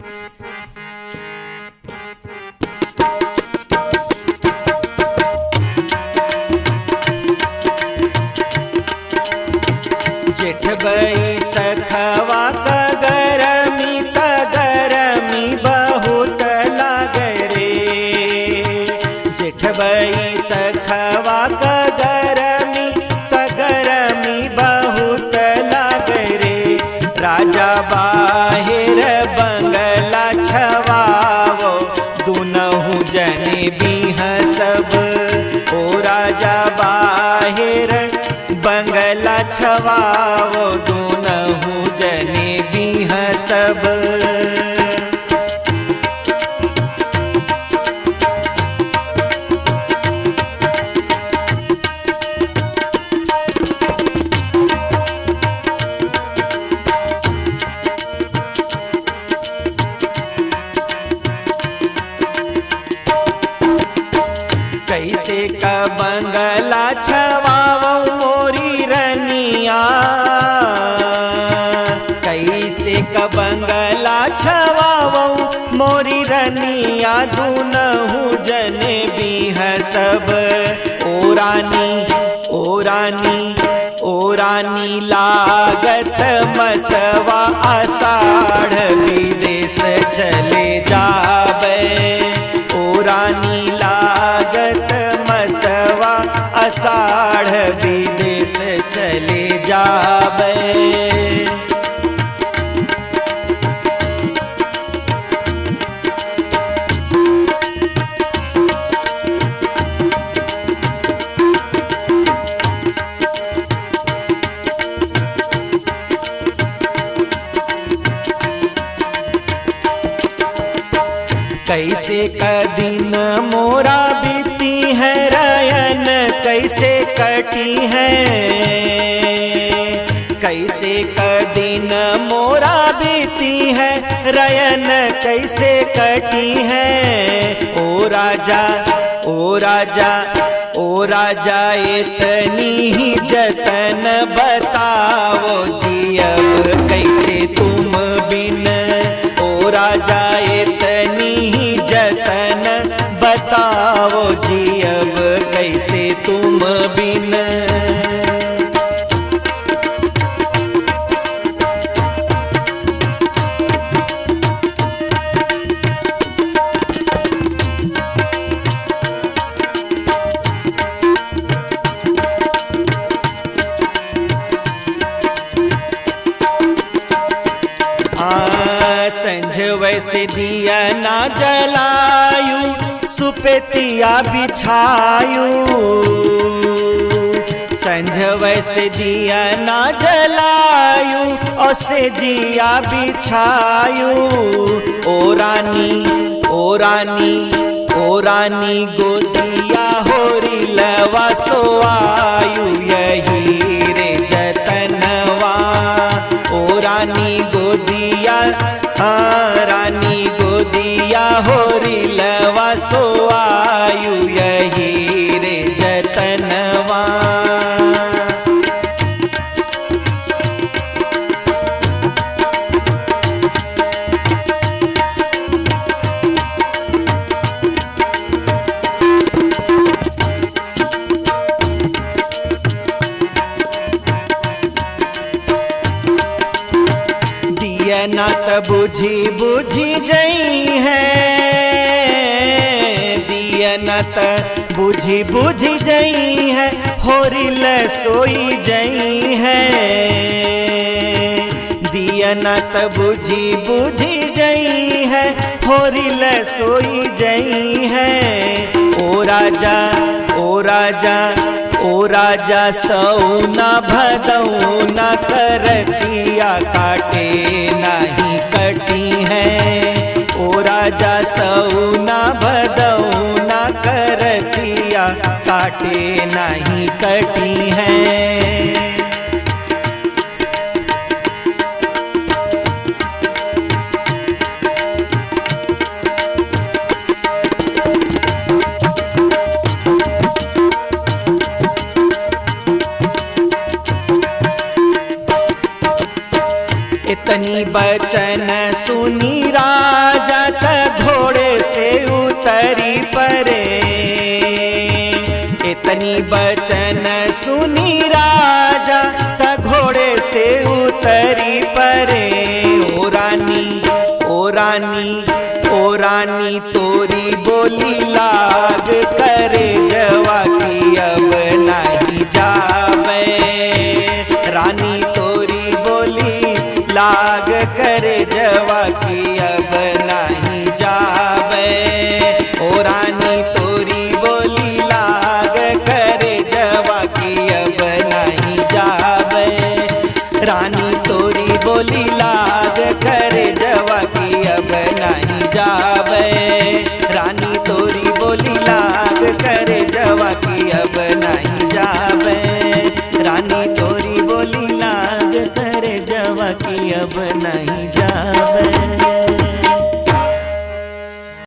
जेठ बैसखवा का गरमी त गरमी बहुत लागे रे। जेठ बैसखवा का गरमी त गरमी बहुत लागे रे। राजा बाहिर बंगला छवावो दुनहु जने बिह सब। ओ राजा बाहिर बंगला छवावो दुनहु जने बिह सब। कैसे का बंगला छवावो मोरी रनिया। कैसे का बंगला छवावो मोरी रनिया दुनहु जने बिह सब। ओ रानी ओ रानी ओ रानी लागत मसवा आषाढ़ विदेश चले जावे। ओ रानी लागत मसवा आषाढ़ विदेश चले जावे। कैसे का दिन मोरा बीती है रयन कैसे कटी है। कैसे का दिन मोरा बीती है रयन कैसे कटी है। ओ राजा ओ राजा ओ राजा इतनी ही जतन बताओ जी अब कैसे तुम बिन। ओ राजा इतनी ही जतन बताओ जी अब कैसे तुम बिन। संझ वैसे दिया ना जलायू सुपेतिया बिछायू। संझ वैसे दिया ना जलायू और से जिया बिछायू। ओ रानी ओ रानी ओ रानी गोदिया होरी लवा सोआयु यही रे जतनवा। ओ रानी गोदिया रानी गोदिया होरी लवा सोआयु यही रे जतनवा। दियना त बुझी बुझी जई है। दियना त बुझी बुझी जई है होरिल सोई जई है। दियना त बुझी बुझी जई है होरिल सोई जई है। ओ राजा ओ राजा ओ राजा सौना भदौना करतिया काटे नहीं कटी है। ओ राजा सौना भदौना करतिया काटे नहीं कटी है। इतनी बचन सुन उतरी परे। इतनी बचन सुनी राजा त घोड़े से उतरी परे। ओ रानी ओ रानी ओ रानी तोरी बोली लाग करे जवा की अब नहीं जावे। रानी तोरी बोली लाग करे जवा